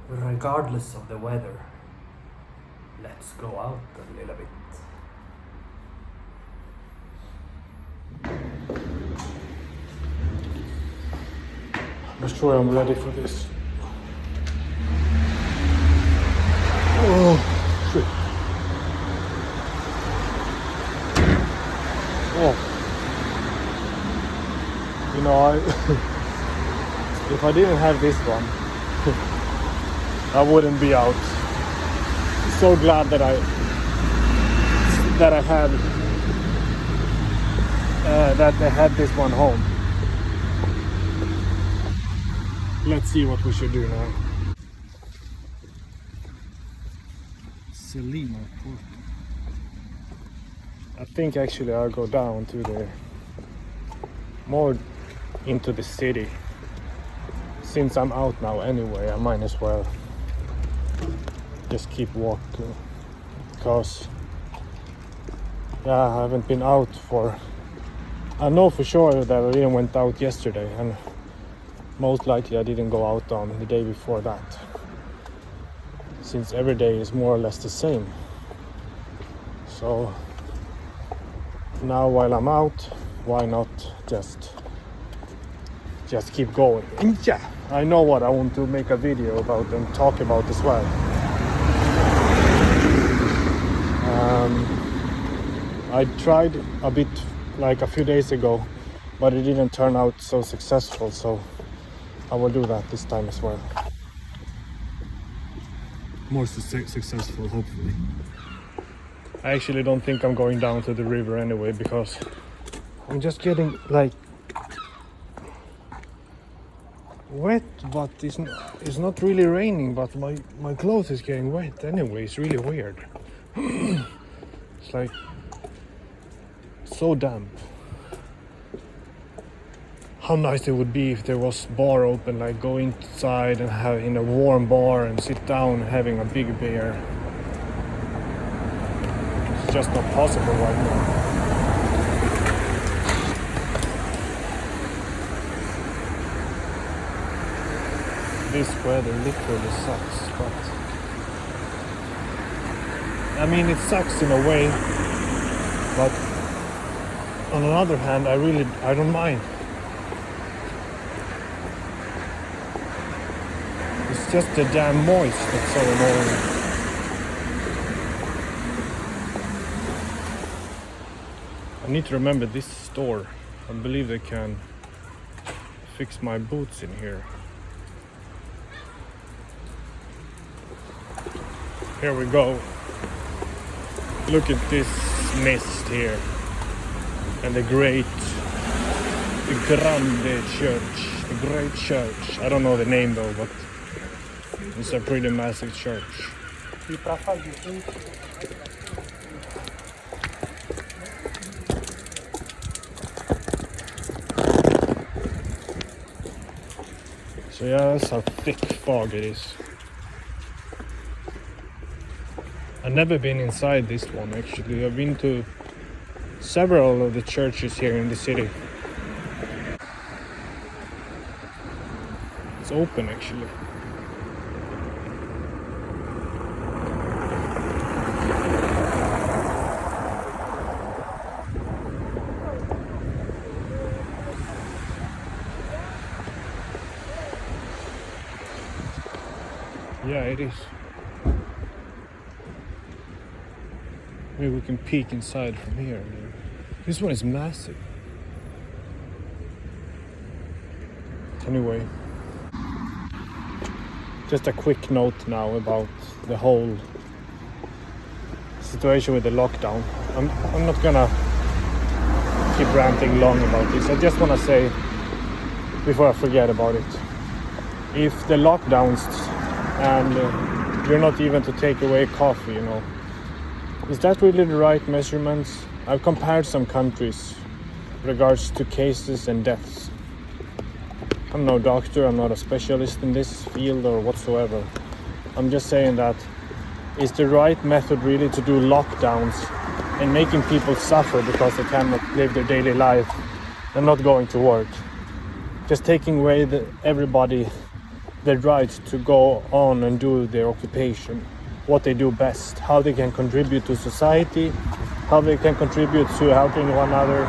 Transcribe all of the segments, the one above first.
regardless of the weather, let's go out a little bit. I'm not sure I'm ready for this. Oh, shit. Oh. You know, if I didn't have this one, I wouldn't be out. So glad that I had this one home. Let's see what we should do now. Selina Porto. I think actually I'll go down to the more into the city. Since I'm out now anyway, I might as well just keep walking, because I haven't been out I know for sure that I didn't went out yesterday, and most likely I didn't go out on the day before that, since every day is more or less the same. So now while I'm out, why not just keep going? And yeah, I know what I want to make a video about and talk about as well. I tried a bit like a few days ago, but it didn't turn out so successful, so I will do that this time as well. More successful, hopefully. I actually don't think I'm going down to the river anyway, because I'm just getting like wet, but it's not really raining, but my clothes is getting wet anyway. It's really weird. It's like so damp. How nice it would be if there was bar open, like go inside and have in a warm bar and sit down having a big beer. It's just not possible right now. This weather literally sucks, but I mean, it sucks in a way, but on the other hand, I don't mind. It's just the damn moist that's so annoying. I need to remember this store. I believe they can fix my boots in here. Here we go. Look at this mist here. And the Grande Church. The Great Church. I don't know the name though, but it's a pretty massive church. So yeah, that's how thick fog it is. I've never been inside this one actually. I've been to several of the churches here in the city. It's open actually. Yeah, it is. Maybe we can peek inside from here. This one is massive. Anyway, just a quick note now about the whole situation with the lockdown. I'm not gonna keep ranting long about this. I just wanna say, before I forget about it, if the lockdowns and you're not even to take away coffee, you know, is that really the right measurements? I've compared some countries regards to cases and deaths. I'm no doctor, I'm not a specialist in this field or whatsoever. I'm just saying that is the right method really to do lockdowns and making people suffer because they cannot live their daily life and not going to work. Just taking away everybody their right to go on and do their occupation, what they do best, how they can contribute to society, how they can contribute to helping one another.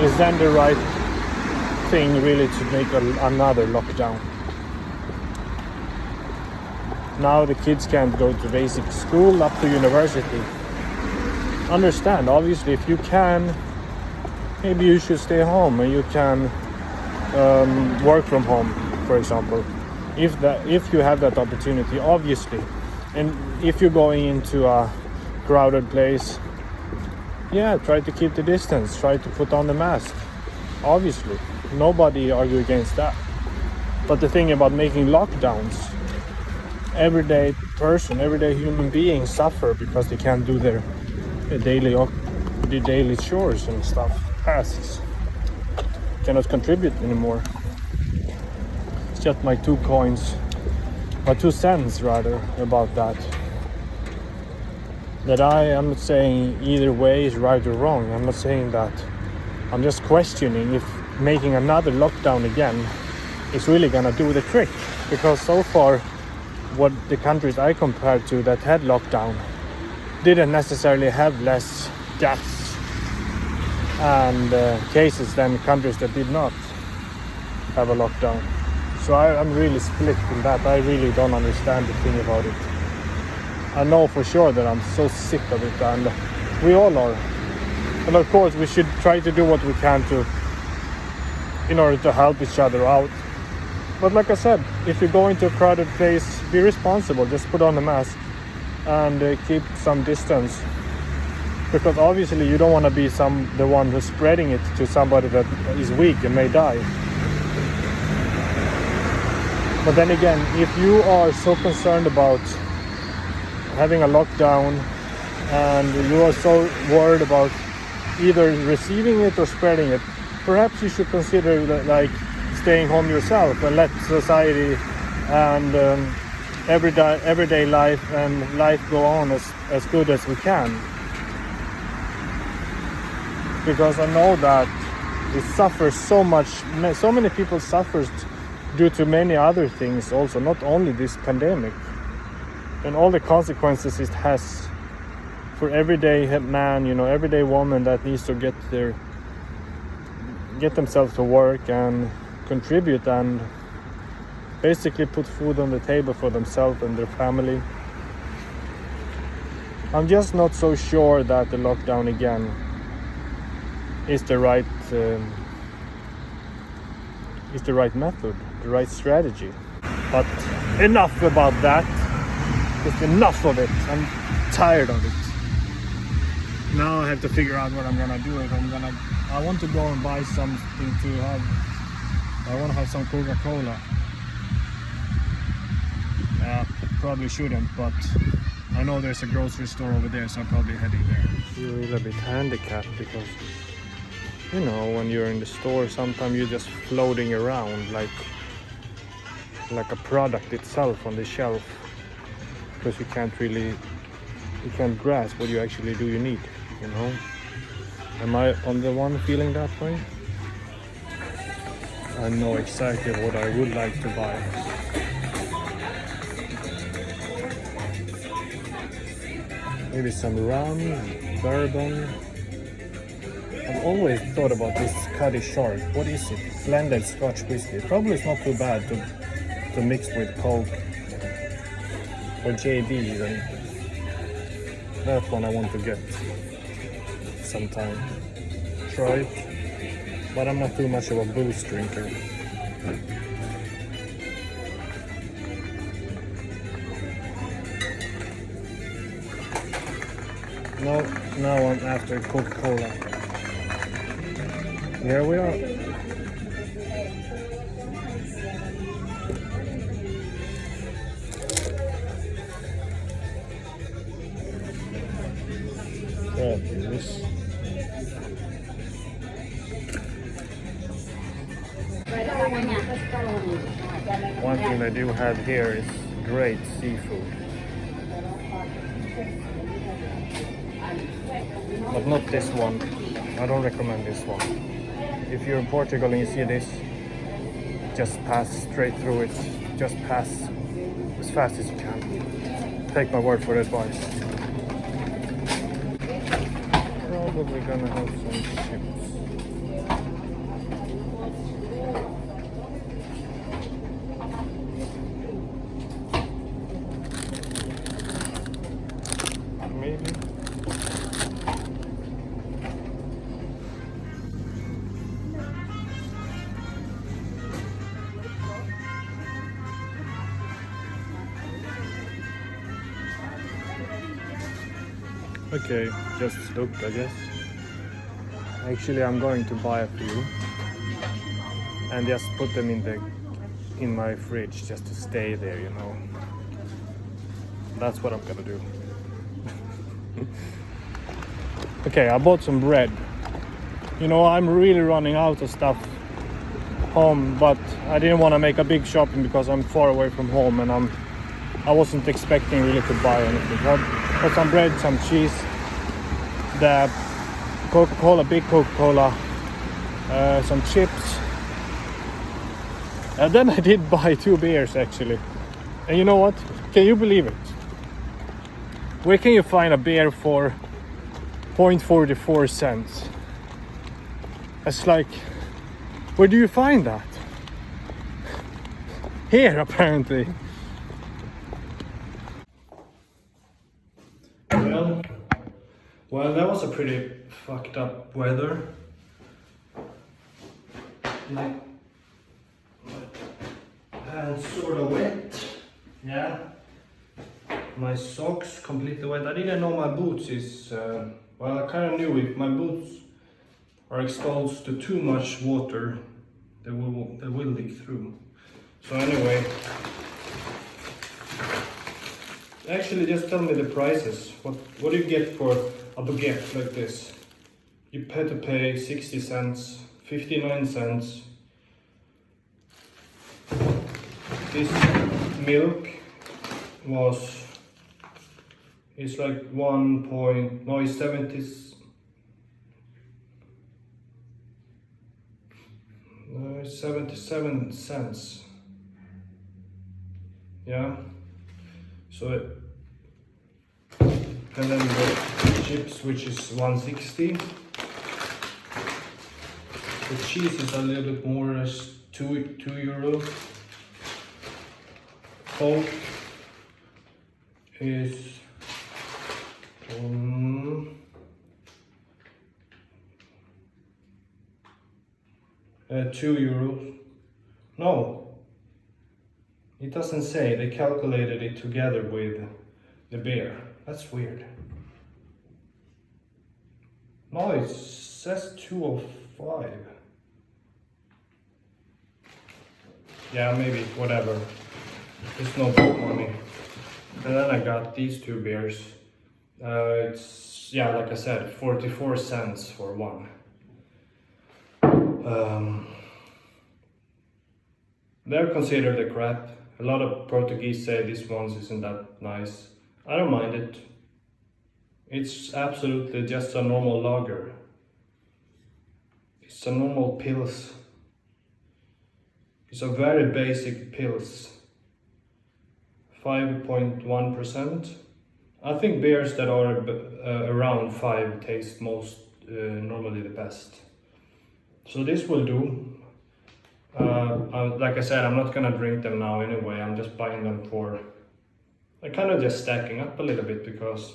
Is then the right thing really to make another lockdown? Now the kids can't go to basic school up to university. Understand, obviously, if you can, maybe you should stay home and you can work from home, for example, if you have that opportunity, obviously. And if you're going into a crowded place, yeah, try to keep the distance, try to put on the mask, obviously. Nobody argue against that. But the thing about making lockdowns, everyday human beings suffer because they can't do their daily chores and stuff, tasks, cannot contribute anymore. It's just my 2 cents rather about that. That I am not saying either way is right or wrong. I'm not saying that. I'm just questioning if making another lockdown again is really gonna do the trick, because so far what the countries I compared to that had lockdown didn't necessarily have less deaths and cases than countries that did not have a lockdown. So I'm really split in that. I really don't understand the thing about it. I know for sure that I'm so sick of it, and we all are. And of course we should try to do what we can in order to help each other out. But like I said, if you go into a crowded place, be responsible. Just put on a mask and keep some distance. Because obviously you don't want to be the one who's spreading it to somebody that is weak and may die. But then again, if you are so concerned about having a lockdown and you are so worried about either receiving it or spreading it, perhaps you should consider like staying home yourself and let society and everyday life and life go on as good as we can. Because I know that it suffers so much, so many people suffers due to many other things also, not only this pandemic, and all the consequences it has for everyday man, everyday woman that needs to get themselves to work and contribute and basically put food on the table for themselves and their family. I'm just not so sure that the lockdown again is the right method, the right strategy. But enough about that. Just enough of it. I'm tired of it. Now I have to figure out what I'm gonna do. I want to go and buy something to have. I want to have some Coca-Cola. Probably shouldn't, but I know there's a grocery store over there, so I'm probably heading there. You're a little bit handicapped because, when you're in the store, sometimes you're just floating around like a product itself on the shelf, because you can't grasp what you actually do you need, Am I on the one feeling that way? I know exactly what I would like to buy. Maybe some rum, bourbon. I've always thought about this Cuddy Shark. What is it? Blended Scotch whiskey. Probably it's not too bad to mix with Coke or JD even. That one I want to get sometime. Try it. But I'm not too much of a booze drinker. No, now I'm after Coca-Cola. Here we are. This. One thing they do have here is great seafood. But not this one. I don't recommend this one. if you're in Portugal and you see this, just pass straight through it. Just pass as fast as you can. Take my word for the advice. Probably gonna have some chips. Maybe. Okay, just look, I guess. Actually, I'm going to buy a few and just put them in my fridge just to stay there, you know. That's what I'm gonna do. Okay, I bought some bread. You know, I'm really running out of stuff home, but I didn't want to make a big shopping because I'm far away from home and I wasn't expecting really to buy anything. I got some bread, some cheese, the Coca-Cola, big Coca-Cola, some chips. And then I did buy 2 beers actually. And you know what? Can you believe it? Where can you find a beer for 0.44 cents? It's like, where do you find that? Here, apparently. Well, that was a pretty fucked up weather. Like, and sort of wet. Yeah. My socks completely wet. I didn't know my boots is, well, I kind of knew if my boots are exposed to too much water, they will leak through. So anyway, actually just tell me the prices. What do you get for a baguette like this? You had to pay 60 cents, 59 cents. This milk it's like 77 cents. Yeah. So and then the chips, which is 160. The cheese is a little bit more, as 2 euro. Coke is 2 euros. No, it doesn't say. They calculated it together with the beer. That's weird. No, it says 205. Yeah, maybe, whatever. It's no book money. And then I got these 2 beers. It's, yeah, like I said, 44 cents for one. They're considered a crap. A lot of Portuguese say this one isn't that nice. I don't mind it. It's absolutely just a normal lager. It's a normal pils. It's a very basic pils. 5.1%. I think beers that are around 5 taste most normally the best. So this will do. Like I said, I'm not gonna drink them now anyway. I'm just buying them for. I'm kind of just stacking up a little bit because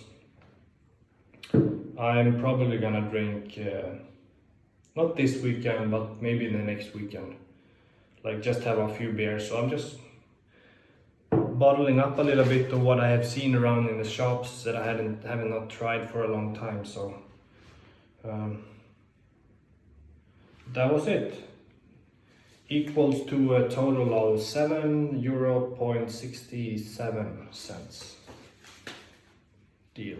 I'm probably gonna drink not this weekend, but maybe the next weekend. Like just have a few beers. So I'm just bottling up a little bit of what I have seen around in the shops that I haven't not tried for a long time. So that was it. Equals to a total of €7.67. Deal.